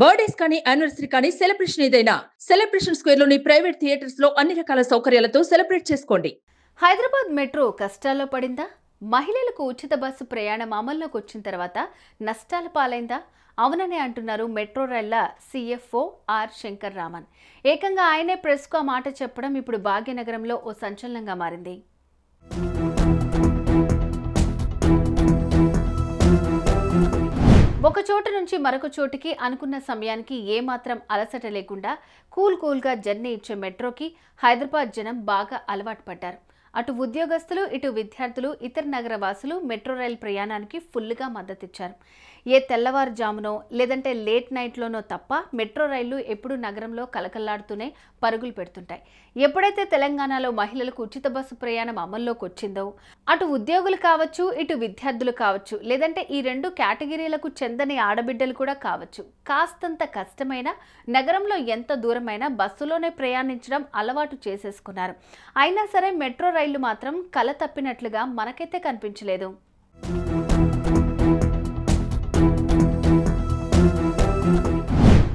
Birthdays కానీ anniversary కానీ celebration ఏదైనా సెలబ్రేషన్ స్క్వేర్ లోని ప్రైవేట్ థియేటర్స్ లో అన్ని రకాల సౌకర్యాలతో సెలబ్రేట్ చేసుకోండి. హైదరాబాద్ మెట్రో కష్టాల్లో పడిందా? మహిళలకు ఉచిత బస్సు ప్రయాణం అమల్లోకి వచ్చిన తర్వాత నష్టాల పాలైందా? అవుననే అంటున్నారు మెట్రో రైళ్ల CFO ఆర్ శంకర్ రామన్. ఏకంగా ఆయనే ప్రెస్కు ఆ మాట చెప్పడం ఇప్పుడు భాగ్యనగరంలో ఓ సంచలనంగా మారింది. ఒక చోటు నుంచి మరొక చోటికి అనుకున్న సమయానికి ఏమాత్రం అలసట లేకుండా కూల్గా జర్నీ ఇచ్చే మెట్రోకి హైదరాబాద్ జనం బాగా అలవాటు పడ్డారు. అటు ఉద్యోగస్తులు, ఇటు విద్యార్థులు, ఇతర నగర వాసులు మెట్రో రైలు ప్రయాణానికి ఫుల్గా మద్దతిచ్చారు. ఏ తెల్లవారుజామునో లేదంటే లేట్ నైట్లోనో తప్ప మెట్రో రైళ్లు ఎప్పుడూ నగరంలో కలకల్లాడుతూనే పరుగులు పెడుతుంటాయి. ఎప్పుడైతే తెలంగాణలో మహిళలకు ఉచిత బస్సు ప్రయాణం అమల్లోకి వచ్చిందో అటు ఉద్యోగులు కావచ్చు, ఇటు విద్యార్థులు కావచ్చు, లేదంటే ఈ రెండు కేటగిరీలకు చెందని ఆడబిడ్డలు కూడా కావచ్చు, కాస్తంత కష్టమైన నగరంలో ఎంత దూరమైనా బస్సులోనే ప్రయాణించడం అలవాటు చేసేసుకున్నారు. అయినా సరే మెట్రో రైళ్లు మాత్రం కల తప్పినట్లుగా మనకైతే కనిపించలేదు.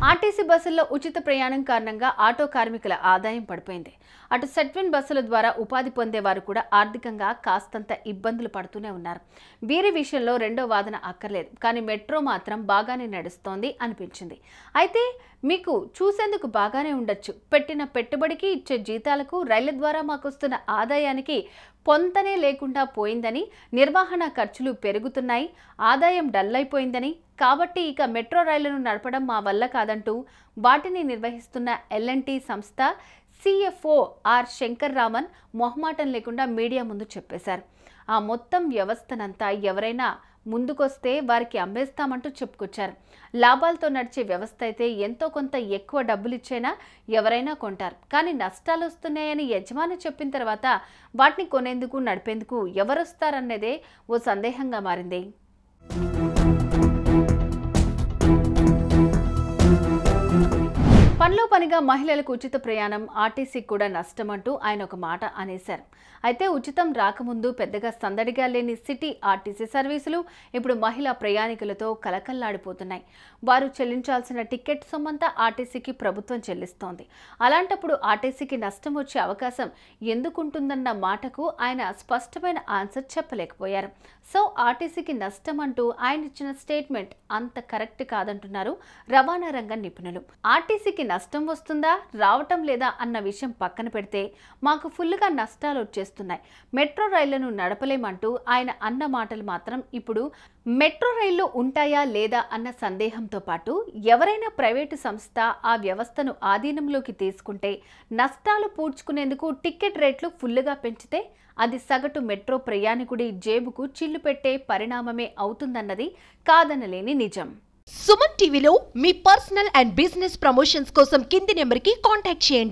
ఆర్టీసీ బస్సుల్లో ఉచిత ప్రయాణం కారణంగా ఆటో కార్మికుల ఆదాయం పడిపోయింది. అటు సెట్విన్ బస్సుల ద్వారా ఉపాధి పొందేవారు కూడా ఆర్థికంగా కాస్తంత ఇబ్బందులు పడుతూనే ఉన్నారు. వీరి విషయంలో రెండో వాదన అక్కర్లేదు, కానీ మెట్రో మాత్రం బాగానే నడుస్తోంది అనిపించింది. అయితే మీకు చూసేందుకు బాగానే ఉండొచ్చు, పెట్టిన పెట్టుబడికి ఇచ్చే జీతాలకు రైళ్ల ద్వారా మాకొస్తున్న ఆదాయానికి పొంతనే లేకుండా పోయిందని, నిర్వహణ ఖర్చులు పెరుగుతున్నాయి, ఆదాయం డల్ అయిపోయిందని, కాబట్టి ఇక మెట్రో రైళ్లను నడపడం మా వల్ల కాదంటూ వాటిని నిర్వహిస్తున్న L&T సంస్థ CFO ఆర్ శంకర్ రామన్ మొహమాటం లేకుండా మీడియా ముందు చెప్పేశారు. ఆ మొత్తం వ్యవస్థనంతా ఎవరైనా ముందుకొస్తే వారికి అమ్మేస్తామంటూ చెప్పుకొచ్చారు. లాభాలతో నడిచే వ్యవస్థ అయితే ఎంతో కొంత ఎక్కువ డబ్బులిచ్చైనా ఎవరైనా కొంటారు. కానీ నష్టాలు వస్తున్నాయని యజమాని చెప్పిన తర్వాత వాటిని కొనేందుకు, నడిపేందుకు ఎవరొస్తారన్నదే ఓ సందేహంగా మారింది. పనిలో పనిగా మహిళలకు ఉచిత ప్రయాణం, ఆర్టీసీకి కూడా నష్టం అంటూ ఆయన ఒక మాట అనేశారు. అయితే ఉచితం రాకముందు పెద్దగా సందడిగా లేని సిటీ ఆర్టీసీ సర్వీసులు ఇప్పుడు మహిళా ప్రయాణికులతో కలకల్లాడిపోతున్నాయి. వారు చెల్లించాల్సిన టికెట్ సొమ్మంతా ఆర్టీసీకి ప్రభుత్వం చెల్లిస్తోంది. అలాంటప్పుడు ఆర్టీసీకి నష్టం వచ్చే అవకాశం ఎందుకుంటుందన్న మాటకు ఆయన స్పష్టమైన ఆన్సర్ చెప్పలేకపోయారు. సో ఆర్టీసీకి నష్టం అంటూ ఆయన ఇచ్చిన స్టేట్మెంట్ అంత కరెక్ట్ కాదంటున్నారు రవాణా రంగ నిపుణులు. ఆర్టీసీకి నష్టం వస్తుందా, రావటం లేదా అన్న విషయం పక్కన పెడితే మాకు ఫుల్గా నష్టాలు వచ్చేస్తున్నాయి, మెట్రో రైళ్లను నడపలేమంటూ ఆయన అన్న మాటలు మాత్రం ఇప్పుడు మెట్రో రైళ్లు ఉంటాయా లేదా అన్న సందేహంతో పాటు ఎవరైనా ప్రైవేటు సంస్థ ఆ వ్యవస్థను ఆధీనంలోకి తీసుకుంటే నష్టాలు పూడ్చుకునేందుకు టికెట్ రేట్లు ఫుల్గా పెంచితే అది సగటు మెట్రో ప్రయాణికుడి జేబుకు చిల్లు పెట్టే పరిణామమే అవుతుందన్నది కాదనలేని నిజం. సుమన్ టీవీలో మీ పర్సనల్ అండ్ బిజినెస్ ప్రమోషన్స్ కోసం కింది నెంబర్కి కాంటాక్ట్ చేయండి.